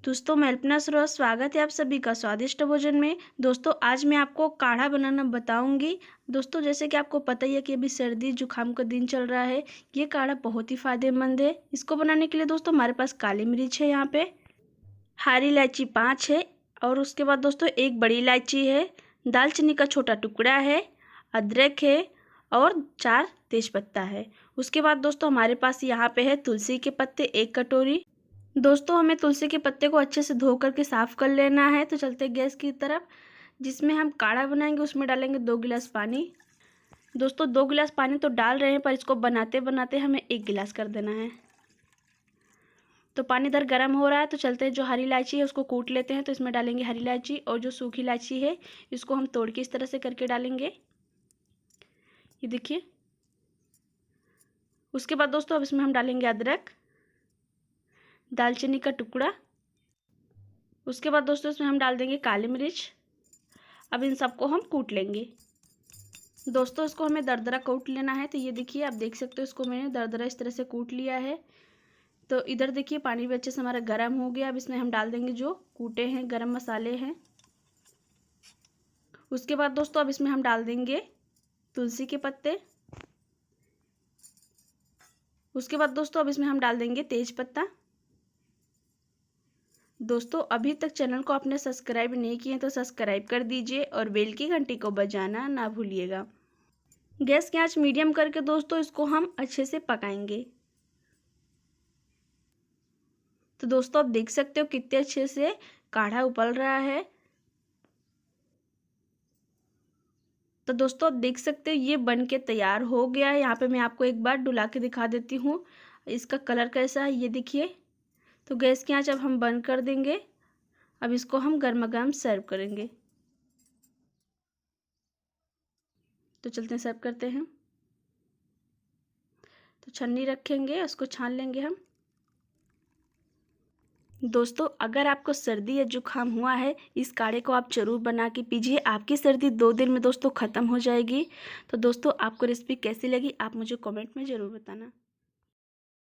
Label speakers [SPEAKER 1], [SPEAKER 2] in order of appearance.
[SPEAKER 1] दोस्तों मैं अल्पना सरोज, स्वागत है आप सभी का स्वादिष्ट भोजन में। दोस्तों आज मैं आपको काढ़ा बनाना बताऊंगी। दोस्तों जैसे कि आपको पता ही है कि अभी सर्दी जुकाम का दिन चल रहा है। ये काढ़ा बहुत ही फायदेमंद है। इसको बनाने के लिए दोस्तों हमारे पास काली मिर्च है, यहाँ पे हरी इलायची 5 है, और उसके बाद दोस्तों एक बड़ी इलायची है, दालचीनी का छोटा टुकड़ा है, अदरक है और 4 तेजपत्ता है। उसके बाद दोस्तों हमारे पास यहाँ पे है तुलसी के पत्ते 1 कटोरी। दोस्तों हमें तुलसी के पत्ते को अच्छे से धो करके साफ़ कर लेना है। तो चलते गैस की तरफ, जिसमें हम काढ़ा बनाएंगे उसमें डालेंगे 2 गिलास पानी। दोस्तों 2 गिलास पानी तो डाल रहे हैं, पर इसको बनाते बनाते हमें 1 गिलास कर देना है। तो पानी इधर गर्म हो रहा है, तो चलते हैं जो हरी इलायची है उसको कूट लेते हैं। तो इसमें डालेंगे हरी इलायची, और जो सूखी इलायची है इसको हम तोड़ के इस तरह से करके डालेंगे, ये देखिए। उसके बाद दोस्तों अब इसमें हम डालेंगे अदरक, दालचीनी का टुकड़ा। उसके बाद दोस्तों इसमें हम डाल देंगे काली मिर्च। अब इन सबको हम कूट लेंगे। दोस्तों इसको हमें दरदरा कूट लेना है। तो ये देखिए, आप देख सकते हो इसको मैंने दरदरा इस तरह से कूट लिया है। तो इधर देखिए पानी भी अच्छे से हमारा गर्म हो गया। अब इसमें हम डाल देंगे जो कूटे हैं गरम मसाले हैं। उसके बाद दोस्तों अब इसमें हम डाल देंगे तुलसी के पत्ते। उसके बाद दोस्तों अब इसमें हम डाल देंगे तेज पत्ता। दोस्तों अभी तक चैनल को आपने सब्सक्राइब नहीं किए तो सब्सक्राइब कर दीजिए और बेल की घंटी को बजाना ना भूलिएगा। गैस की आंच मीडियम करके दोस्तों इसको हम अच्छे से पकाएंगे। तो दोस्तों आप देख सकते हो कितने अच्छे से काढ़ा उबल रहा है। तो दोस्तों आप देख सकते हो ये बन के तैयार हो गया है। यहाँ पे मैं आपको एक बार डुला के दिखा देती हूँ इसका कलर कैसा है, ये देखिए। तो गैस की आंच अब हम बंद कर देंगे। अब इसको हम गर्मा गर्म सर्व करेंगे। तो चलते हैं सर्व करते हैं। तो छन्नी रखेंगे, उसको छान लेंगे हम। दोस्तों अगर आपको सर्दी या जुकाम हुआ है, इस काढ़े को आप ज़रूर बना के पीजिए। आपकी सर्दी 2 दिन में दोस्तों ख़त्म हो जाएगी। तो दोस्तों आपको रेसिपी कैसी लगी आप मुझे कमेंट में ज़रूर बताना।